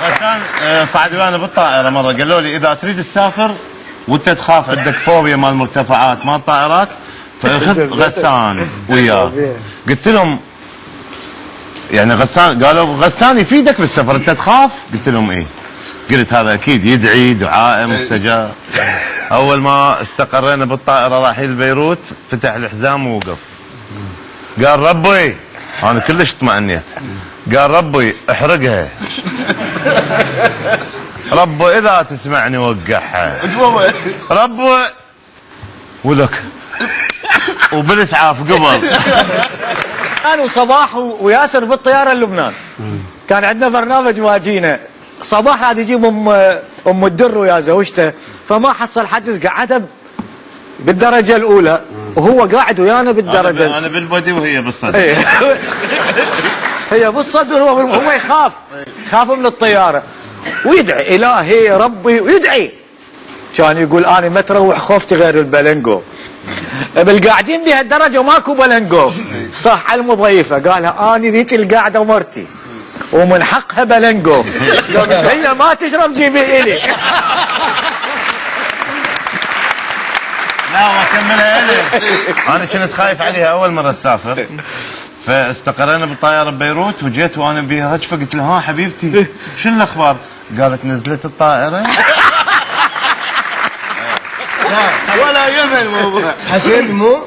غسان صعد ويانا بالطائره مره، قالوا لي اذا تريد تسافر وانت تخاف عندك فوبيا مال المرتفعات مال الطائرات فاخذ غسان وياه. قلت لهم يعني غسان، قالوا غسان يفيدك بالسفر انت تخاف؟ قلت لهم ايه. قلت هذا اكيد يدعي دعاء مستجاب. اول ما استقرينا بالطائره رايحين بيروت فتح الحزام ووقف قال ربي، انا كلش اطمئنيت، قال ربي احرقها ربي اذا تسمعني وقعها ربي ولك وبالاسعاف قبل. انا وصباح وياسر بالطياره للبنان كان عندنا برنامج واجينا. صباح قاعد يجيب ام الدر ويا زوجته، فما حصل حجز قعدها بالدرجه الاولى وهو قاعد ويانا بالدرجه. انا بالبدي وهي بالصدر. هي بالصدر وهو يخاف من الطياره ويدعي الهي ربي ويدعي. كان يقول انا ما تروح خوفتي غير البلنجو. بالقاعدين بهالدرجه ماكو بلنجو. صح المضيفه قالها انا ذيك القاعده مرتي ومن حقها بلنجو. هي ما تشرب جيبي الي. لا واكملها الي. انا كنت خايف عليها اول مره اسافر، فاستقرينا بالطياره ببيروت وجيت وانا بيها هجفه قلت لها ها حبيبتي شنو الاخبار؟ قالت نزلت الطائره. ولا يهم الموضوع. حسين مو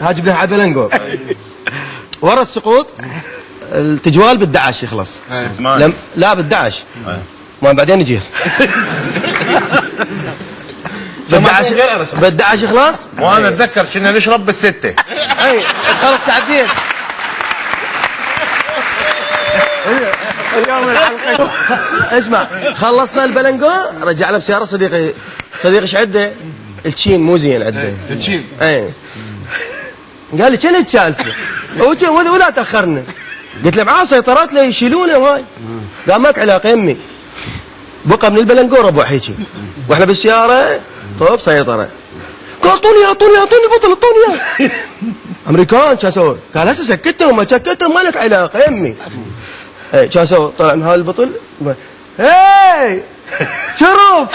هاجب له عبلنجو ورا السقوط التجوال بالدعش يخلص. لا بالدعش ما بعدين يجي بالدعش يخلص. وانا اتذكر كنا نشرب بالستة. اي خلص ساعتين. اليوم الحلقه اسمع خلصنا البلنجو رجعنا بسياره صديقي ايش عده؟ التشين مو زين عده التشين. اي قال لي شنو السالفه؟ ولا تاخرنا. قلت له معاه سيطرات له يشيلونه وهاي. قال ماك علاقه يمي بقى من البلنجو ربع هيجي واحنا بالسياره طوب سيطره. قال اعطوني البطل اعطوني اياه. امريكان شو اسوي؟ قال هسه سكتهم ما سكتهم ما لك علاقه يمي. اي شو اسوي؟ طلع من هاي البطل هاي شرف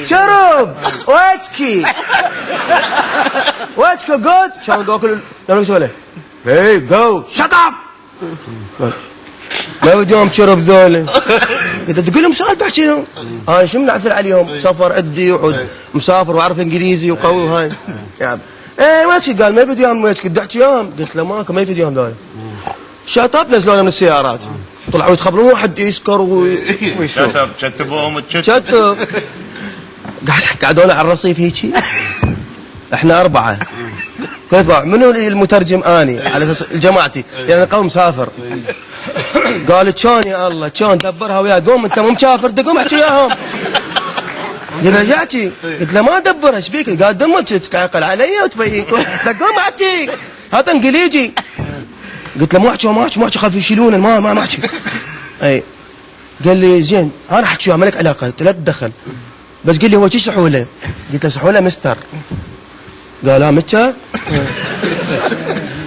شرب واتشكي جود شلون قاكل يلا شو له هي جو شت اب ما بدهم شرب ذول. قلت تقول لهم سؤال بحكي لهم انا شو منعثر عليهم سفر عدي وعود مسافر واعرف انجليزي وقوي وهاي يعني ايه واتشكي. قال ما بدي اياهم واتشكي بدي احكي اياهم. قلت له ماكو ما يفيد اياهم ذول. شت اب نزلونا من السيارات طلعوا يتخبرون واحد يسكر ويشوف شتبوهم شتب. قعدونا على الرصيف هيجي احنا 4. قلت منو المترجم؟ اني على اساس جماعتي يعني قوم مسافر. قال شلون يا الله شلون دبرها وياه قوم انت مو مسافر قوم احكي وياهم. قلت له يحكي. قلت له ما دبرها ايش بيك؟ قال دمك تتعقل علي وتفيق. قلت قوم احكي هذا انجليزي. قلت له ما احكي خاف يشيلون ما احكي. اي قال لي زين انا احكي وياه ما لك علاقه لا تتدخل بس قل لي هو شو سحوله؟ قلت له سحوله مستر. قال لا متشر.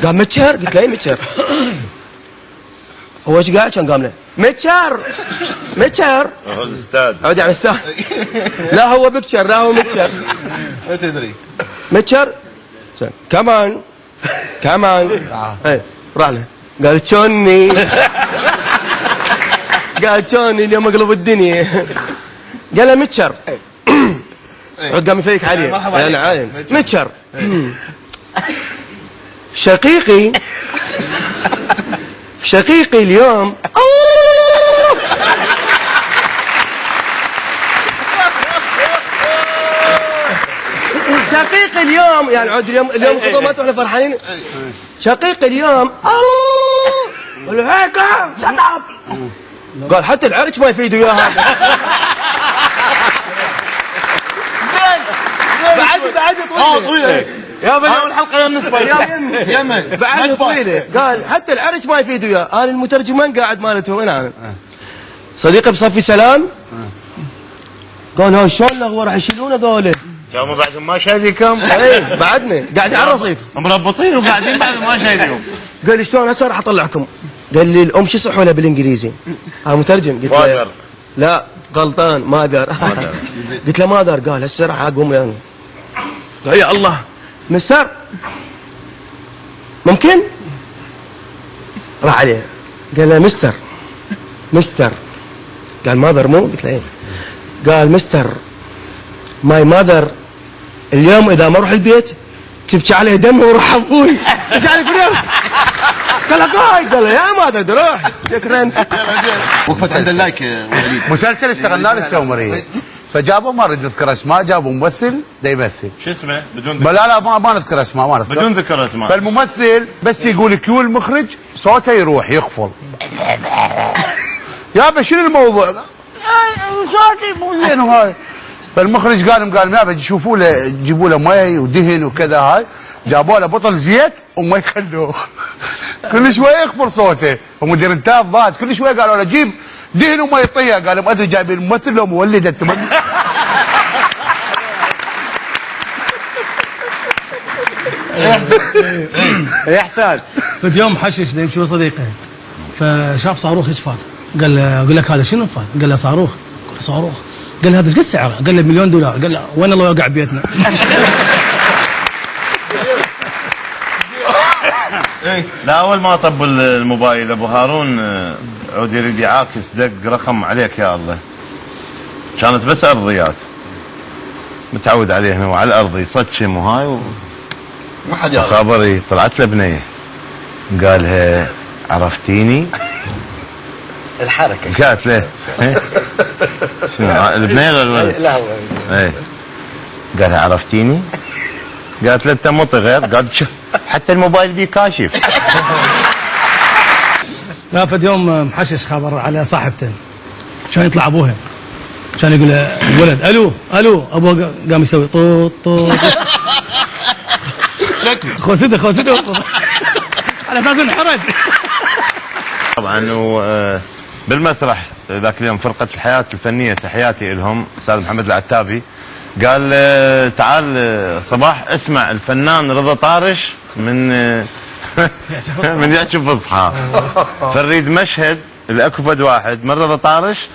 قال متشر. قلت له اي متشر. هو ايش قاعد كان قام له متشر هو الاستاذ عود يعني استاذ. لا هو بكتشر لا هو متشر. ما تدري متشر كمان اي راح له قال تشوني. قال تشوني اليوم اقلب الدنيا. قال له متشر. عود قام يفيك عليه انا عاين متشر. شقيقي اليوم شقيقي اليوم يعني عود اليوم خطوبات واحنا فرحانين. شقيقي اليوم قال هيك شطب. قال حتى العرج ما يفيد وياها. بعد طويله يا بني الحلقه يا نصف يمن بعد طويله. قال حتى العرج ما يفيد وياه. انا المترجمان قاعد مالتهم انا صديقي بصفي سلام. قال ها شلون الاخبار راح يشيلون هذول؟ كانوا بعدهم ما شايليكم؟ اي بعدنا قاعدين على الرصيف مربطين وقاعدين بعد ما شايليهم. قال لي شلون هسه راح اطلعكم؟ قال لي الام شو يصحوا لها بالانجليزي؟ ها مترجم قلت له مادر. لا غلطان مادر. قلت له مادر. قال هسه راح اقوم يعني. قال يا الله مستر ممكن؟ راح عليه قال له مستر قال مادر مو؟ قلت له ايه. قال مستر ماي مادر اليوم اذا ما اروح البيت تبكي عليه دم وروح ابوي. ايش عليك اليوم؟ قال له قاعد. قال له يا مادر روح شكرا. وقفت عند اللايك يا وليد. مسلسل اشتغلنا له السومريه فجابوا ما نريد نذكر اسماء جابوا ممثل دا يمثل. شو اسمه؟ بدون لا ما نذكر اسماء ما نذكر. بدون ذكر اسماء. فالممثل بس يقول كيو المخرج صوته يروح يخفض. يابا شنو الموضوع؟ صوتي مو زين هاي. فالمخرج قال يابا يشوفوا له يجيبوا له مي ودهن وكذا هاي. جابوا له بطل زيت وما يخلوه. كل شويه يكبر صوته ومدير انتاج ضاد كل شويه قالوا له جيب دهن وما يطيها. قال ما ادري جايبين الممثل لو مولد انت. يا حسان فد يوم محشش يمشي وصديقه فشاف صاروخ يشفط قال له اقول لك هذا شنو فات؟ قال له صاروخ. قال له صاروخ. قال له هذا ايش قد سعره؟ قال له $1,000,000. قال له وين الله يوقع بيتنا؟ لا اول ما طب الموبايل ابو هارون عود يريد يعاكس دق رقم عليك يا الله. كانت بس ارضيات متعود عليه هنا وعلى الارض يصدشم وهاي ما حد يعرف. خابري طلعت له بنيه قالها عرفتيني؟ الحركه قالت له شنو البنيه ولا الولد؟ لا هو ايه قالها عرفتيني؟ قالت له انت مطي غير. قال شوف حتى الموبايل بيه كاشف. لا فد يوم محشش خبر على صاحبته كان يطلع ابوها كان يقول له الولد الو ابوه قام يسوي طوط شكله خوسده على اساس انحرج. طبعا بالمسرح ذاك اليوم فرقة الحياة الفنية تحياتي لهم استاذ محمد العتابي قال تعال صباح اسمع الفنان رضا طارش من يعشف فصحى. فنريد مشهد الاكو فد واحد من رضا طارش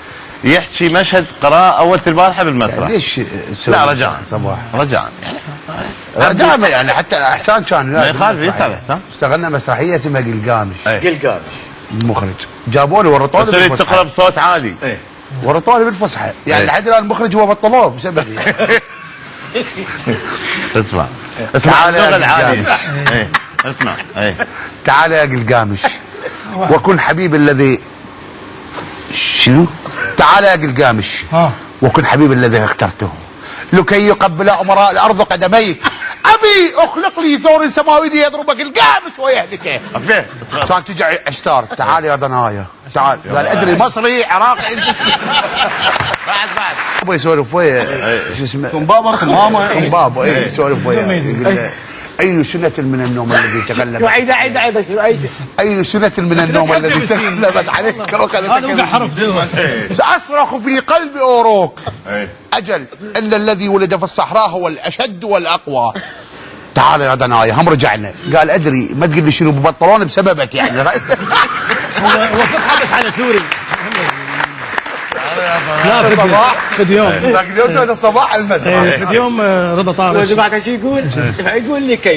يحكي مشهد قراءة اول البارحة بالمسرح. ليش؟ لا رجاء صباح رجاء دائما يعني حتى احسان كان ما يخالف يسال احسان. اشتغلنا مسرحيه اسمها قلقامش. قلقامش المخرج جابوا لي ورطوا لي تريد تقرا بصوت عالي. ورطوا لي بالفصحى يعني لحد الان المخرج هو بطلوه بسببي. اسمع تعال يا اللغة العالية. قلقامش. ايه اسمع ايه تعال يا قلقامش وكن حبيب الذي شنو؟ تعال يا قلقامش وكن حبيب الذي اخترته لكي يقبل امراء الارض قدميك. ابي اخلق لي ثور سماوي يضربك القامش ويهلكه. كان تجي عشتار تعال يا ضنايا تعال. قال ادري مصري عراقي. بعد ابو يسولف ويا شو اسمه كمبابا اي يسولف ويا اي سنة من النوم الذي تغلبت عيد اي سنة من النوم الذي تغلبت عليك هذا وقع حرف سأصرخ في قلب اوروك اجل الا الذي ولد في الصحراء هو الاشد والاقوى. تعال يا دنايا هم رجعنا. قال ادري ما تقول لي شنو ببطلون بسببك يعني. هو حابس على سوري. لا في يوم ذاك اليوم هذا صباح المساء. في يوم رضا طارش بعد شو يقول لكي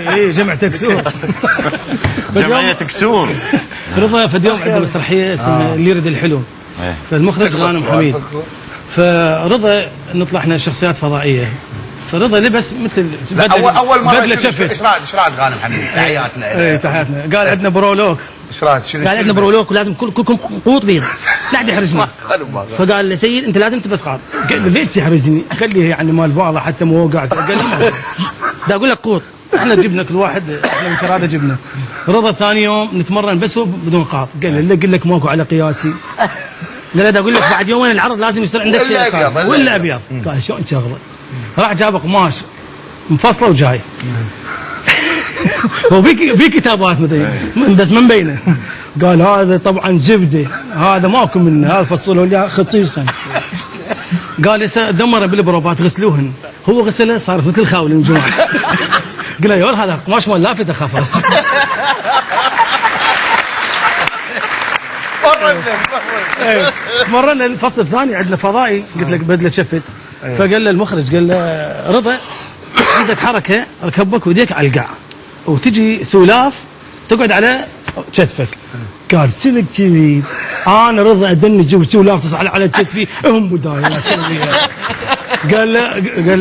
اي جمع تكسور. جمعية كسور. رضا في يوم عنده مسرحيه اسمها اللي يرد الحلو فالمخرج غانم حميد. فرضا نطلع احنا شخصيات فضائيه فرضا لبس مثل اول مره بدله شفت. ايش رايك غانم حميد؟ تحياتنا ايه تحياتنا. قال عندنا برولوك. ايش رايك؟ قال عندنا برولوك ولازم كلكم قوط بيض لا حد يحرجني. فقال لي سيد انت لازم تلبس قاط. قال له ليش تحرجني؟ خليه يعني مال بعضه حتى مو وقع. قال لي دا اقول لك قوط احنا جبنا كل واحد احنا بالكراده جبنا. رضا ثاني يوم نتمرن بس بدون قاط. قال لي قل لك ماكو على قياسي. لا اقول لك بعد يومين العرض لازم يصير عندك ولا ابيض. قال شلون شغله؟ راح جاب قماش مفصله وجاي. هو في كتابات بس ما مبينه. قال هذا طبعا زبده هذا ماكو منه هذا فصلوا لي خصيصا. قال دمر بالبروفات غسلوهن هو غسله صارت مثل خاول من جوا. قال له يا ولد هذا قماش مال لافت اخاف. مرنا الفصل الثاني عندنا فضائي قلت لك بدله شفت. فقال له المخرج قال له رضا عندك حركه ركبك وديك على القاع وتجي سولاف تقعد على كتفك. قال سلك كذي انا رضا ادني جو سولاف تصعد على كتفي هم بدايه. قال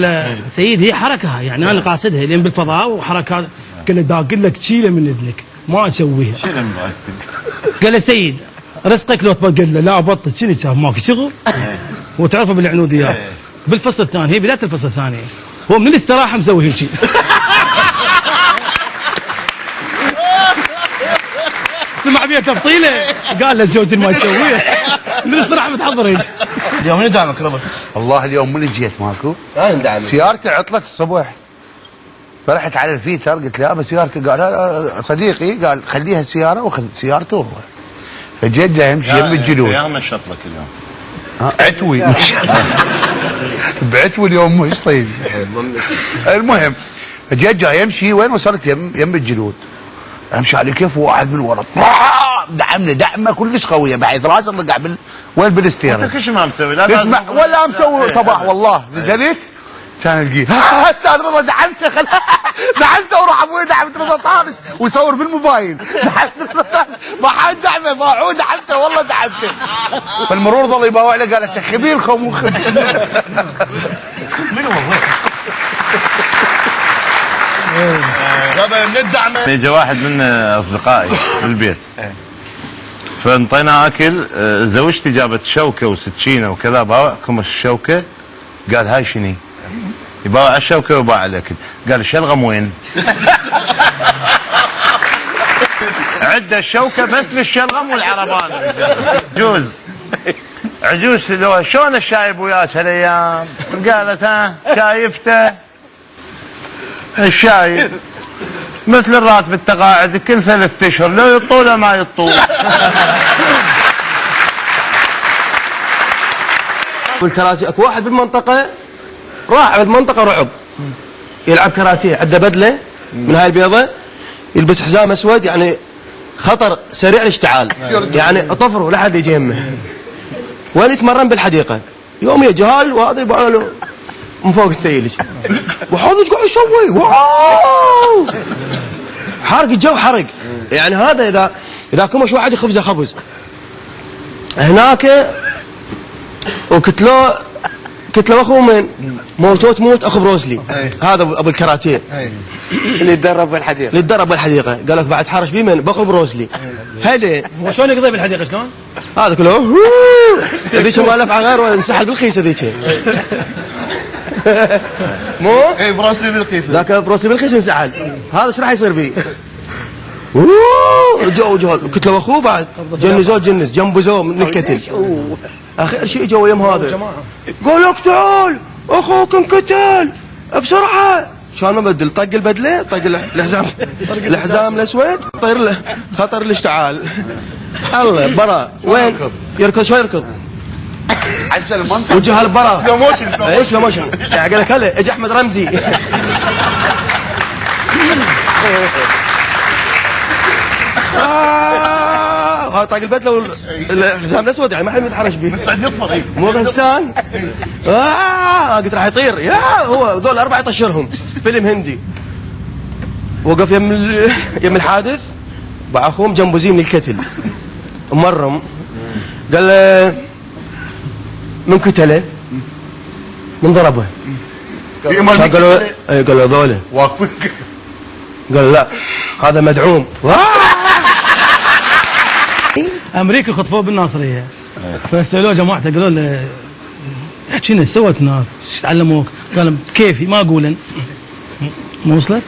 له سيد هي حركه يعني انا قاصدها لين بالفضاء وحركات. قال له دا اقول لك تشيله من اذنك ما اسويها. قال له سيد رزقك لو تبقى. قال له لا بطل شنو يسوي ماك شغل وتعرفه بالعنوديات. بالفصل الثاني هي بدايه الفصل الثاني هو من الاستراحه مسوي هيك. سمع بيها تبطيله قال له زوج ما يسويها من الاستراحه متحضر هيك. اليوم من دعمك ربع؟ والله اليوم من جيت ماكو انا ندعم سيارتي عطلت الصبح فرحت على الفيتر قلت له ابا سيارتي. قال لا صديقي قال خليها السياره واخذ سيارته هو. فجيت جاي يمشي يم الجنود. يا نشط لك اليوم. عتوي بعتوي اليوم مش طيب. المهم جيت جاي يمشي وين وصلت يم الجنود. امشي على كيف واحد من ورا دعمني دعمه كلش قويه بحيث راسي رقع وين بالاستيراد. انت كش ما مسوي لا اسمع ولا مسوي صباح والله نزلت كان القيه استاذ رضا دعمته دعمته وراح ابوي دعمت رضا طارش ويصور بالموبايل. ما حد دعمه ما عود دعمته والله دعمته. فالمرور ظل يباوع له قال انت خبير خو منو والله. من الدعمه اجى واحد من اصدقائي بالبيت فانطينا اكل. زوجتي جابت شوكه وسكينه وكذا باوعكم الشوكه. قال هاي شني؟ يباوع الشوكه ويباوع الاكل. قال الشلغم وين؟ عده الشوكه بس للشلغم والعربان. جوز عجوز لو شلون الشايب وياك هالايام؟ قالت ها شايفته الشايب مثل الراتب التقاعد كل 3 اشهر لو يطول ما يطول. والكراتيه اكو واحد بالمنطقه راح بالمنطقه رعب يلعب كراتيه عنده بدله من هاي البيضه يلبس حزام اسود يعني خطر سريع الاشتعال يعني طفره لا حد يجي يمه. وين يتمرن بالحديقه يوم يجهال وهذا يبقى له من فوق الثيلج وهذا ايش قاعد يسوي؟ واو حرق الجو حرق يعني. هذا اذا كمش واحد يخبزه خبز هناك وكتلو اخوه من موتو تموت اخو بروسلي. هذا ابو الكراتيه اللي يتدرب بالحديقه. قال لك بعد حرش بيه من باخو بروسلي. هدي وشلون يقضي بالحديقه شلون؟ هذا كله هذيك مالف على غير وانسحل بالخيس هذيك. مو اي براسي بالقيس ذاك بروسلي بالخيس انسحل. هذا ايش راح يصير بيه؟ جو كتلو اخوه بعد جنزوه جنس جنبه زو من الكتل. اخر شيء جو يم هذا قال لك تعال اخوك انقتل بسرعه. شلون ما بدل طق البدله طق الحزام الاسود طير له خطر الاشتعال. الله برا وين يركض شو يركض حتى المنطقه وجه البرا سلو موشن ايش سلو موشن. قال لك هلا اجى احمد رمزي. هذا طاق البدله والحزام الاسود يعني ما حد يتحرش به مستعد يطفر. مو غسان. قلت راح يطير يا هو ذول 4 يطشرهم فيلم هندي. وقف يم الحادث مع اخوهم جنبه زي من الكتل مرم. قال له من كتله من ضربه. قال له ذولا واقفين. قال لا هذا مدعوم. امريكا خطفوه بالناصريه فسالوه جماعته قالوا له شنو سويت هناك؟ ايش تعلموك؟ قال كيفي ما اقول مو وصلت؟